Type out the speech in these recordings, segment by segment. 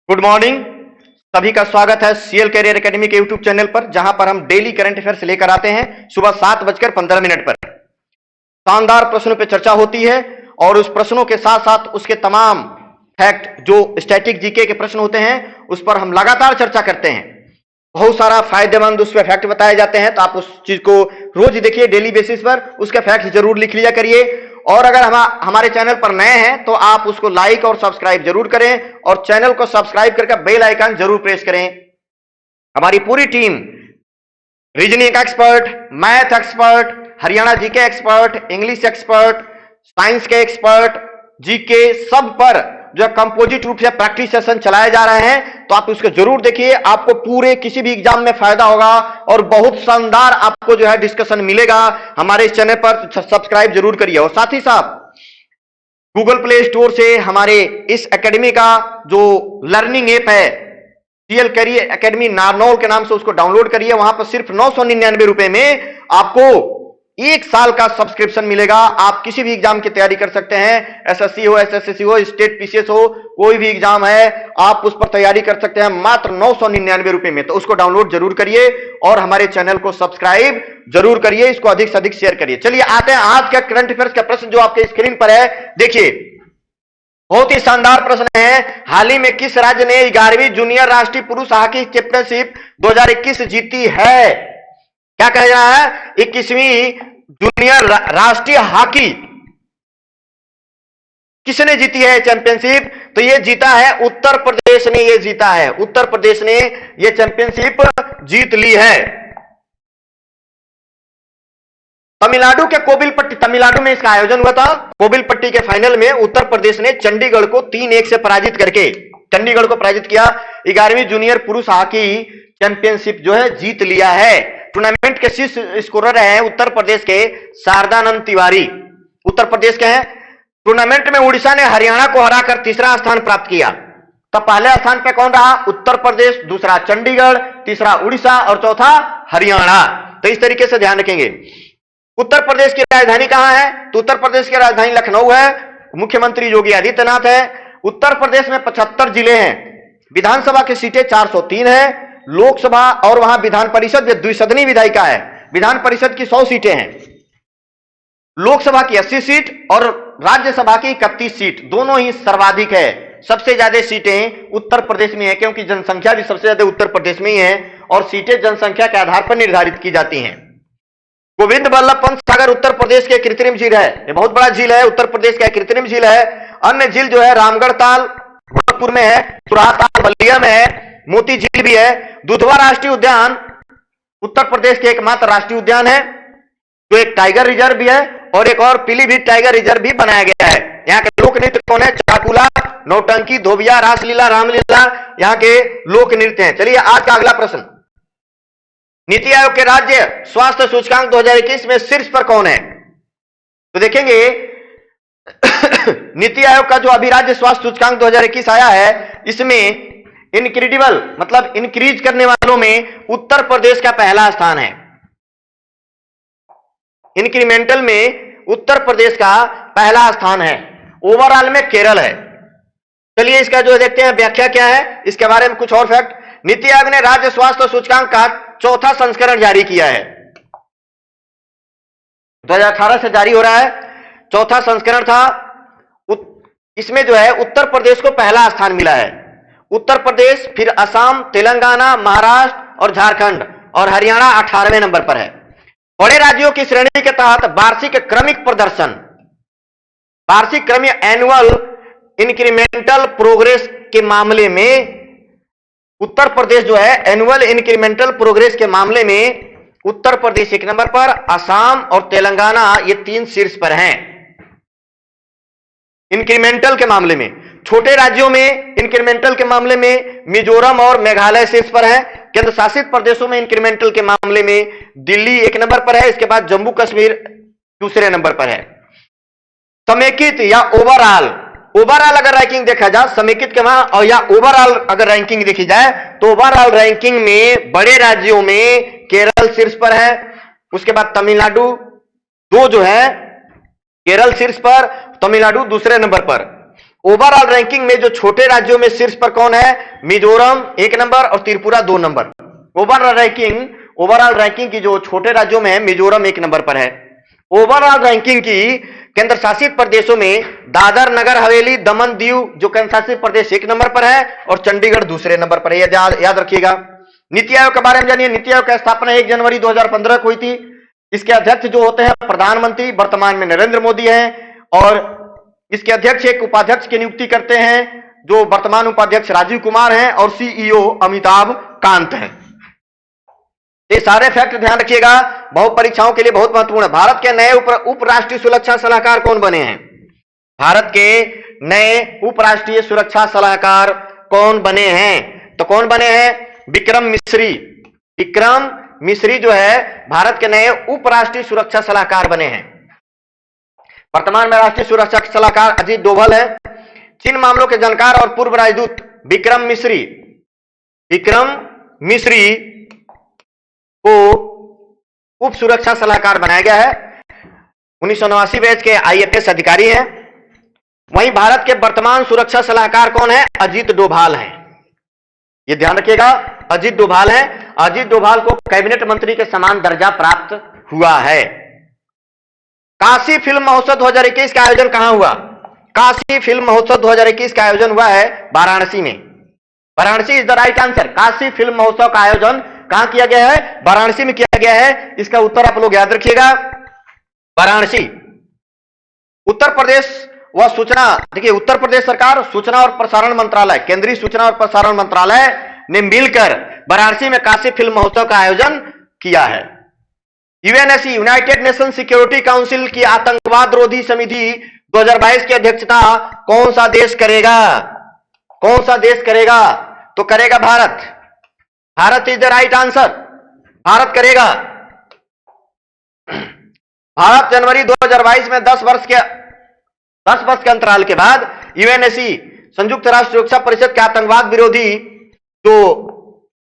Good morning. सभी का स्वागत है सीएल कैरियर एकेडमी के यूट्यूब चैनल पर, जहां पर हम डेली करंट अफेयर्स लेकर आते हैं सुबह 7:15 पर। शानदार प्रश्नों पर चर्चा होती है और उस प्रश्नों के साथ साथ उसके तमाम फैक्ट जो स्टैटिक जीके के प्रश्न होते हैं उस पर हम लगातार चर्चा करते हैं। बहुत सारा फायदेमंद उस पर फैक्ट बताए जाते हैं, तो आप उस चीज को रोज देखिए डेली बेसिस पर, उसके फैक्ट जरूर लिख लिया करिए। और अगर हमारे चैनल पर नए हैं तो आप उसको लाइक और सब्सक्राइब जरूर करें और चैनल को सब्सक्राइब करके बेल आइकन जरूर प्रेस करें। हमारी पूरी team reasoning expert, math expert, Haryana GK expert, English expert, science के एक्सपर्ट, जीके, सब पर जो कंपोजिट रूप से प्रैक्टिस सेशन चलाए जा रहे हैं, तो आप उसको जरूर देखिए। आपको पूरे किसी भी एग्जाम में फायदा होगा और बहुत शानदार आपको जो है डिस्कशन मिलेगा। हमारे इस चैनल पर सब्सक्राइब जरूर करिए और साथ ही साथ गूगल प्ले स्टोर से हमारे इस एकेडमी का जो लर्निंग ऐप है सीएल कैरियर एकेडमी नारनौल के नाम से, उसको डाउनलोड करिए। वहां पर सिर्फ 999 रुपए में आपको 1 साल का सब्सक्रिप्शन मिलेगा। आप किसी भी एग्जाम की तैयारी कर सकते हैं, एसएससी हो, एसएससी हो, स्टेट पीसीएस हो, कोई भी एग्जाम है आप उस पर तैयारी कर सकते हैं मात्र 999 रुपए में। तो उसको डाउनलोड जरूर करिए और हमारे चैनल को सब्सक्राइब जरूर करिए, इसको अधिक से अधिक शेयर करिए। चलिए आते हैं आज का करंट अफेयर्स का प्रश्न जो आपके स्क्रीन पर है। देखिए, बहुत ही शानदार प्रश्न है। हाल ही में किस राज्य ने 11वीं जूनियर राष्ट्रीय पुरुष हॉकी चैंपियनशिप 2021 जीती है? क्या कह रहा है? 21वीं जूनियर राष्ट्रीय हॉकी किसने जीती है चैंपियनशिप? तो ये जीता है उत्तर प्रदेश ने, ये जीता है उत्तर प्रदेश ने, ये चैंपियनशिप जीत ली है। तमिलनाडु के कोविलपट्टी, तमिलनाडु में इसका आयोजन हुआ था। कोविलपट्टी के फाइनल में उत्तर प्रदेश ने चंडीगढ़ को 3-1 से पराजित करके चंडीगढ़ को पराजित किया। 11वीं जूनियर पुरुष हॉकी चैंपियनशिप जो है जीत लिया है। टूर्नामेंट के शीर्ष स्कोरर हैं उत्तर प्रदेश के शारदानंद तिवारी, उत्तर प्रदेश के हैं। टूर्नामेंट में उड़ीसा ने हरियाणा को हराकर तीसरा स्थान प्राप्त किया। तो पहले स्थान पे कौन रहा? उत्तर प्रदेश, दूसरा चंडीगढ़, तीसरा उड़ीसा और चौथा हरियाणा। तो इस तरीके से ध्यान रखेंगे। उत्तर प्रदेश की राजधानी कहां है? तो उत्तर प्रदेश की राजधानी लखनऊ है। मुख्यमंत्री योगी आदित्यनाथ है। उत्तर प्रदेश में 75 जिले हैं। विधानसभा की सीटें 403 है। लोकसभा और वहां विधान परिषद में द्विसदनी विधायिका है। विधान परिषद की 100 सीटें हैं, लोकसभा की 80 सीट और राज्यसभा की 31 सीट, दोनों ही सर्वाधिक है। सबसे ज्यादा सीटें उत्तर प्रदेश में है क्योंकि जनसंख्या भी सबसे ज्यादा उत्तर प्रदेश में ही है और सीटें जनसंख्या के आधार पर निर्धारित की जाती हैं। गोविंद बल्लभ पंत सागर उत्तर प्रदेश के कृत्रिम झील है। ये बहुत बड़ा झील है, उत्तर प्रदेश का कृत्रिम झील है। अन्य झील जो है रामगढ़ ताल गोरखपुर में है, तुराहा ताल बलिया में है, मोती झील भी है। दुधवा राष्ट्रीय उद्यान उत्तर प्रदेश के एकमात्र राष्ट्रीय उद्यान है जो एक टाइगर रिजर्व भी है और एक और पीलीभीत टाइगर रिजर्व भी बनाया गया है। यहाँ के लोक नृत्य कौन है? चाकुला, नौटंकी, धोबिया, रासलीला, रामलीला यहाँ के लोक नृत्य हैं। चलिए आज का अगला प्रश्न, नीति आयोग के राज्य स्वास्थ्य सूचकांक 2021 में शीर्ष पर कौन है? तो देखेंगे नीति आयोग का जो अभी राज्य स्वास्थ्य सूचकांक 2021 आया है, इसमें इनक्रेडिबल मतलब इंक्रीज करने वालों में उत्तर प्रदेश का पहला स्थान है। इंक्रीमेंटल में उत्तर प्रदेश का पहला स्थान है। ओवरऑल में केरल है। चलिए इसका जो देखते हैं व्याख्या क्या है, इसके बारे में कुछ और फैक्ट। नीति आयोग ने राज्य स्वास्थ्य सूचकांक का 4था संस्करण जारी किया है। 2018 से जारी हो रहा है, 4था संस्करण था। इसमें जो है उत्तर प्रदेश को पहला स्थान मिला है। उत्तर प्रदेश, फिर असम, तेलंगाना, महाराष्ट्र और झारखंड और हरियाणा 18वें नंबर पर है। बड़े राज्यों की श्रेणी के तहत वार्षिक क्रमिक प्रदर्शन, वार्षिक क्रमिक एनुअल इंक्रीमेंटल प्रोग्रेस के मामले में उत्तर प्रदेश जो है एनुअल इंक्रीमेंटल प्रोग्रेस के मामले में उत्तर प्रदेश 1 नंबर पर, असम और तेलंगाना ये 3 शीर्ष पर हैं इंक्रीमेंटल के मामले में। छोटे राज्यों में इंक्रीमेंटल के मामले में मिजोरम और मेघालय शीर्ष पर है। केंद्र शासित प्रदेशों में इंक्रीमेंटल के मामले में दिल्ली 1 नंबर पर है। इसके बाद जम्मू कश्मीर दूसरे नंबर पर है। समेकित या ओवरऑल, ओवरऑल अगर रैंकिंग देखा जाए समेकित के वहां और या ओवरऑल अगर रैंकिंग देखी जाए तो ओवरऑल रैंकिंग में बड़े राज्यों में केरल शीर्ष पर है। उसके बाद तमिलनाडु 2 जो है, केरल शीर्ष पर, तमिलनाडु दूसरे नंबर पर। ओवरऑल रैंकिंग में जो छोटे राज्यों में शीर्ष पर कौन है? मिजोरम 1 नंबर और त्रिपुरा 2 नंबर। ओवरऑल रैंकिंग की जो छोटे राज्यों में है, मिजोरम 1 नंबर पर है। ओवरऑल रैंकिंग की केंद्र शासित प्रदेशों में दादर नगर हवेली दमन दीव जो केंद्र शासित प्रदेश 1 नंबर पर है और चंडीगढ़ दूसरे नंबर पर है। याद रखिएगा। नीति आयोग के बारे में जानिए। नीति आयोग की स्थापना 1 जनवरी 2015 को हुई थी। इसके अध्यक्ष जो होते हैं प्रधानमंत्री, वर्तमान में नरेंद्र मोदी हैं, और इसके अध्यक्ष एक उपाध्यक्ष की नियुक्ति करते हैं जो वर्तमान उपाध्यक्ष राजीव कुमार हैं, और सीईओ अमिताभ कांत हैं। ये सारे फैक्ट ध्यान रखिएगा, बहुत परीक्षाओं के लिए बहुत महत्वपूर्ण है। भारत के नए उपराष्ट्रीय सुरक्षा सलाहकार कौन बने हैं? भारत के नए उपराष्ट्रीय सुरक्षा सलाहकार कौन बने हैं? तो कौन बने हैं? विक्रम मिश्री। विक्रम मिश्री जो है भारत के नए उपराष्ट्रीय सुरक्षा सलाहकार बने हैं। वर्तमान में राष्ट्रीय सुरक्षा सलाहकार अजीत डोभाल है। चीन मामलों के जानकार और पूर्व राजदूत विक्रम मिश्री को उप सुरक्षा सलाहकार बनाया गया है। 1989 बैच के आईएफएस अधिकारी हैं। वहीं भारत के वर्तमान सुरक्षा सलाहकार कौन है? अजीत डोभाल हैं। ये ध्यान रखिएगा, अजीत डोभाल हैं। अजीत डोभाल को कैबिनेट मंत्री के समान दर्जा प्राप्त हुआ है। काशी फिल्म महोत्सव 2021 का आयोजन कहां हुआ? काशी फिल्म महोत्सव 2021 का आयोजन हुआ है वाराणसी में। Varanasi is the right answer. Kashi film महोत्सव का आयोजन कहां किया गया है? वाराणसी में किया गया है। इसका उत्तर आप लोग याद रखिएगा, वाराणसी। उत्तर प्रदेश व सूचना, देखिए उत्तर प्रदेश सरकार, सूचना और प्रसारण मंत्रालय, केंद्रीय सूचना और प्रसारण मंत्रालय ने मिलकर वाराणसी में काशी फिल्म महोत्सव का आयोजन किया है। UNSC, United nation security council की आतंकवाद रोधी समिति 2022 की अध्यक्षता कौन सा देश करेगा? कौन सा देश करेगा? तो करेगा Bharat. Bharat is the right answer. Bharat करेगा। भारत जनवरी 2022 में 10 वर्ष के अंतराल के बाद यूएनएससी, संयुक्त राष्ट्र सुरक्षा परिषद के आतंकवाद विरोधी जो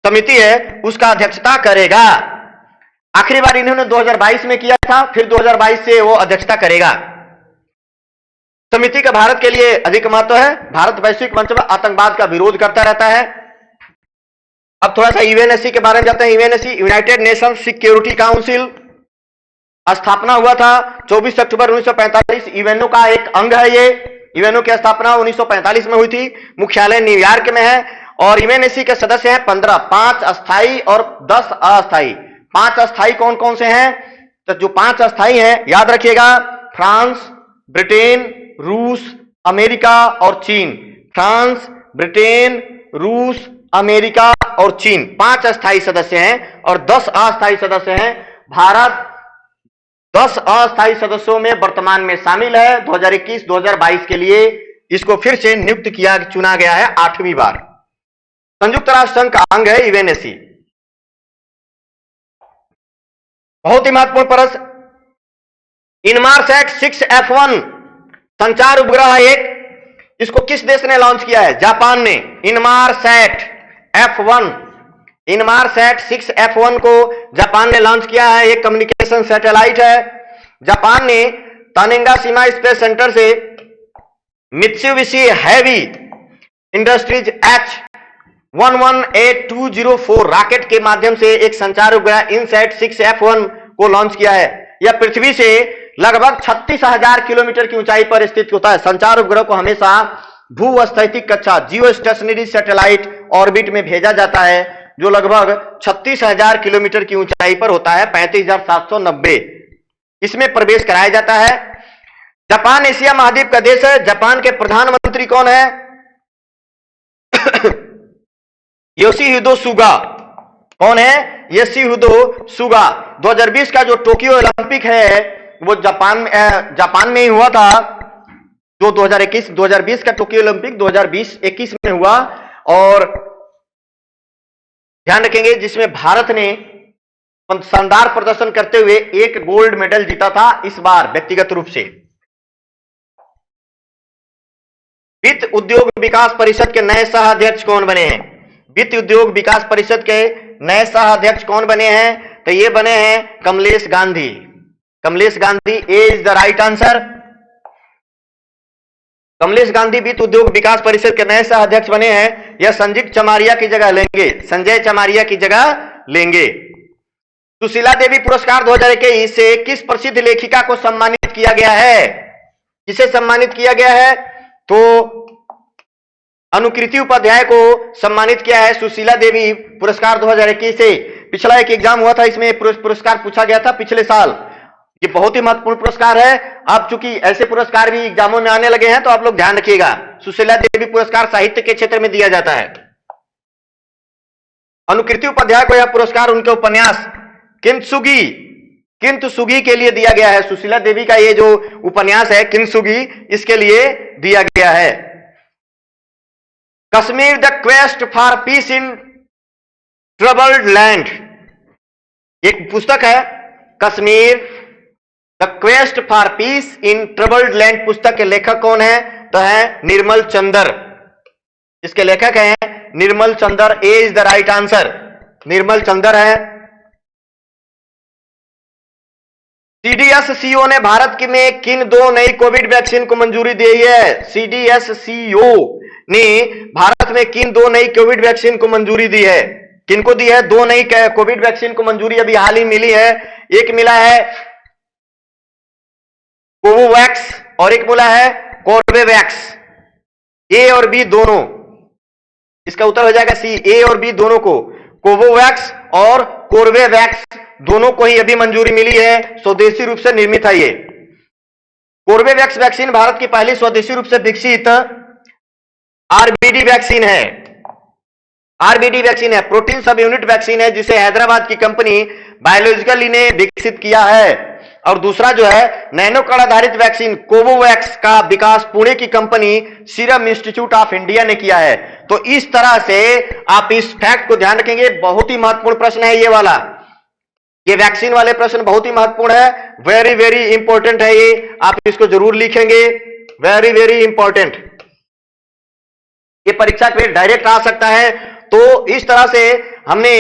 समिति है उसका अध्यक्षता करेगा। आखिरी बार इन्होंने 2022 में किया था, फिर 2022 से वो अध्यक्षता करेगा। समिति का भारत के लिए अधिक महत्व है। भारत वैश्विक मंच पर आतंकवाद का विरोध करता रहता है। अब थोड़ा सा यूएनएससी के बारे में जाते हैं। UNSC, United nation security council, स्थापना हुआ था 24 अक्टूबर 1945। यूएनओ का एक अंग है ये। यूएनओ की स्थापना 1945 में हुई थी। मुख्यालय न्यूयॉर्क में है। और यूएनएससी के सदस्य हैं 15, 5 अस्थायी और 10 अस्थायी। 5 अस्थायी कौन कौन से हैं? तो जो 5 अस्थायी हैं याद रखिएगा, फ्रांस, ब्रिटेन, रूस, अमेरिका और चीन। फ्रांस, ब्रिटेन, रूस, अमेरिका और चीन 5 अस्थायी सदस्य हैं और 10 अस्थायी सदस्य हैं। भारत 10 अस्थायी सदस्यों में वर्तमान में शामिल है। 2021-2022 के लिए इसको फिर से नियुक्त चुना गया है 8वीं बार। संयुक्त राष्ट्र संघ का अंग है यूएनएससी। बहुत ही महत्वपूर्ण प्रश्न, इनमारसैट 6F1 संचार उपग्रह एक, इसको किस देश ने लॉन्च किया है? जापान ने। इनमारसैट 6F1 को जापान ने लॉन्च किया है। एक कम्युनिकेशन सैटेलाइट है। जापान ने तानेंगाशिमा स्पेस सेंटर से Mitsubishi heavy industries H118204 rocket के माध्यम से एक संचार उपग्रह इनसैट 6F1 को लॉन्च किया है। यह पृथ्वी से लगभग 36,000 किलोमीटर की ऊंचाई पर स्थित होता है। संचार उपग्रह को हमेशा भूस्थैतिक कक्षा जियो स्टेशनरी सैटेलाइट ऑर्बिट में भेजा जाता है, जो लगभग 36,000 किलोमीटर की ऊंचाई पर होता है, 35,790। इसमें प्रवेश कराया जाता है। जापान एशिया महाद्वीप का देश है। जापान के प्रधानमंत्री कौन है? योशिहिदो सुगा। कौन है? योशिहिदो सुगा। 2020 का जो टोक्यो ओलंपिक है वो जापान में ही हुआ था। जो 2020 का टोक्यो ओलंपिक 2021 में हुआ, और ध्यान रखेंगे जिसमें भारत ने शानदार प्रदर्शन करते हुए एक गोल्ड मेडल जीता था इस बार व्यक्तिगत रूप से। वित्त उद्योग विकास परिषद के नए सह अध्यक्ष कौन बने हैं? वित्त उद्योग विकास परिषद के नए सह अध्यक्ष कौन बने हैं? तो ये बने हैं Kamlesh Gandhi. Kamlesh Gandhi is the right answer. Kamlesh Gandhi वित्त उद्योग विकास परिषद के नए सह अध्यक्ष बने हैं। यह संजीव चमारिया की जगह लेंगे, संजय चमारिया की जगह लेंगे। सुशीला देवी पुरस्कार 2021 से किस प्रसिद्ध लेखिका को सम्मानित किया गया है? किसे सम्मानित किया गया है? तो अनुकृति उपाध्याय को सम्मानित किया है सुशीला देवी पुरस्कार 2021 से। पिछला एक एग्जाम हुआ था, इसमें पुरस्कार पूछा गया था पिछले साल। ये बहुत ही महत्वपूर्ण पुरस्कार है। अब चूंकि ऐसे पुरस्कार भी एग्जामों में आने लगे हैं तो आप लोग ध्यान रखिएगा। सुशीला देवी पुरस्कार साहित्य के क्षेत्र में दिया जाता है। अनुकृति उपाध्याय को यह पुरस्कार उनके उपन्यास किंतसुगी के लिए दिया गया है। सुशीला देवी का ये जो उपन्यास है किंतसुगी, इसके लिए दिया गया है। Kashmir the quest for piece in troubled land, एक पुस्तक है Kashmir the quest for piece in troubled land. पुस्तक के लेखक कौन है? तो है निर्मल चंदर। इसके लेखक हैं निर्मल चंदर। ए इज द राइट आंसर, निर्मल चंदर है। सीडीएससीओ ने भारत में किन 2 नई कोविड वैक्सीन को मंजूरी दी है? सीडीएससीओ ने भारत में किन 2 नई कोविड वैक्सीन को मंजूरी दी है? किनको दी है? 2 नई कोविड वैक्सीन को मंजूरी अभी हाल ही मिली है। एक मिला है कोवोवैक्स और एक मिला है कॉर्बेवैक्स। ए और बी दोनों, इसका उत्तर हो जाएगा सी। ए और बी दोनों को, कोवोवैक्स और कॉर्बेवैक्स दोनों को ही अभी मंजूरी मिली है। स्वदेशी रूप से निर्मित है ये। कॉर्बेवैक्स वैक्सीन भारत की पहली स्वदेशी रूप से विकसित आरबीडी वैक्सीन है। आरबीडी वैक्सीन है, प्रोटीन सब यूनिट वैक्सीन है, जिसे हैदराबाद की कंपनी बायोलॉजिकल ने विकसित किया है। और दूसरा जो है नैनो कण आधारित वैक्सीन कोवोवैक्स का विकास पुणे की company serum institute of India ने किया है। तो इस तरह से आप इस फैक्ट को ध्यान रखेंगे। बहुत ही महत्वपूर्ण प्रश्न है ये वाला। ये वैक्सीन वाले प्रश्न बहुत ही महत्वपूर्ण है, वेरी वेरी इंपॉर्टेंट है ये। आप इसको जरूर लिखेंगे, वेरी वेरी इंपॉर्टेंट। ये परीक्षा के डायरेक्ट आ सकता है। तो इस तरह से हमने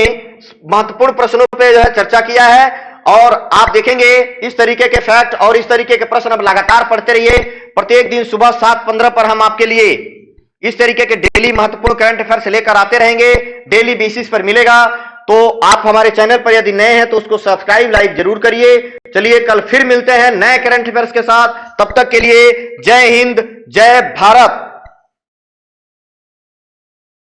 महत्वपूर्ण प्रश्नों पे जो है चर्चा किया है। और आप देखेंगे इस तरीके के फैक्ट और इस तरीके के प्रश्न अब लगातार पढ़ते रहिए। प्रत्येक दिन सुबह 7:15 पर हम आपके लिए इस तरीके के डेली महत्वपूर्ण करंट अफेयर्स लेकर आते रहेंगे। डेली बेसिस पर मिलेगा। तो आप हमारे चैनल पर यदि नए हैं तो उसको सब्सक्राइब लाइक जरूर करिए। चलिए कल फिर मिलते हैं नए करंट अफेयर्स के साथ। तब तक के लिए जय हिंद, जय भारत।